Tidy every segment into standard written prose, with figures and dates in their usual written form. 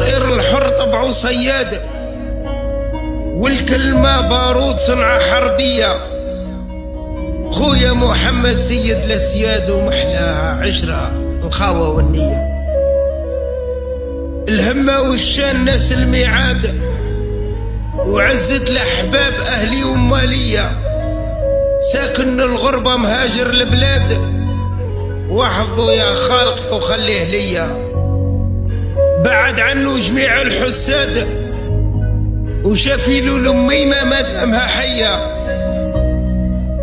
طير الحر طبعه صياد، والكلمة بارود صنعة حربية. خويا محمد سيد الاسياد ومحلاها عشرة الخاوة والنية. الهمة والشان ناس الميعاد، وعزة الأحباب أهلي ومالية. ساكن الغربة مهاجر البلاد، واحفظه يا خالقي وخليه ليا. بعد عنه جميع الحساد، وشافيلو الأميمة مادامها حية.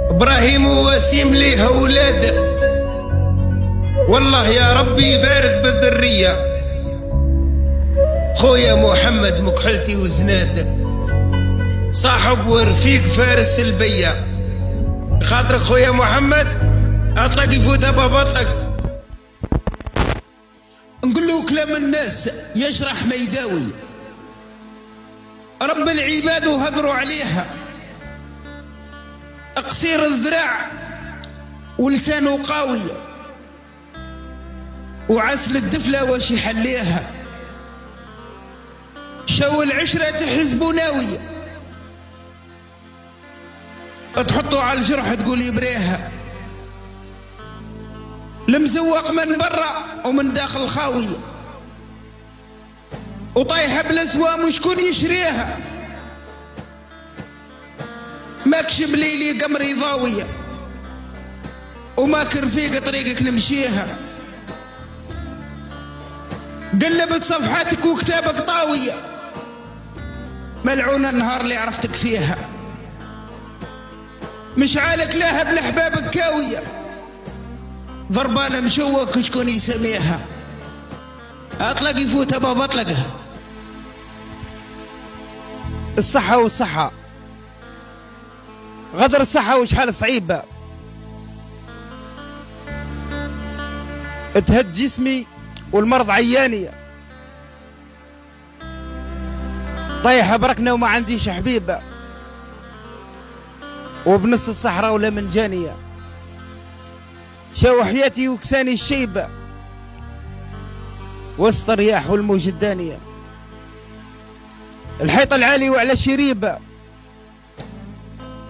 إبراهيم ووسيم ليه أولاد، والله يا ربي يبارك بالذرية. خويا محمد مكحلتي وزناد، صاحب ورفيق فارس البيا. خاطرك خويا محمد اطلق يفوت بابا اطلق. نقول له كلام الناس يجرح ما يداوي، رب العباد وهضروا عليها. قصير الذراع ولسانه قاوي، وعسل الدفلة واش يحليها. شو العشرة تحس بناوية، تحطوا على الجرح تقول يبريها. المزوق من برا ومن داخل الخاوية، وطايحة بالاسوام وشكون يشريها. ماكش بليلي قمري ضاوية، وماك رفيق طريقك نمشيها. قلبت صفحاتك وكتابك طاوية، ملعون النهار اللي عرفتك فيها. مشعالك لاها بالاحباب كاوية، ضربانة مشوك وشكون يسميها. اطلق يفوت بابا اطلقها. الصحة والصحة غدر الصحة وشحال صعيبة. تهد جسمي والمرض عيانية، طايحة بركنا وما عنديش حبيبة، وبنص الصحراء ولا من جانية. شاو حياتي وكساني الشيبة، وسط الرياح والموج الدانية. الحيط العالي وعلى الشريبة،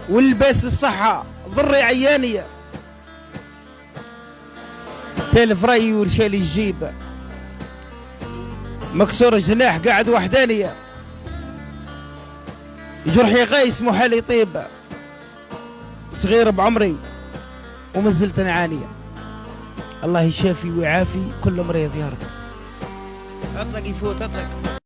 واللباس الصحة ضري عيانية. تالف رايي ورشالي الجيبة، مكسور الجناح قاعد وحدانية. جرحي غايس محالي طيبة، صغير بعمري ومازلت عانية. الله يشافي ويعافي كل مريض يا رب. اطلق يفوت اطلق.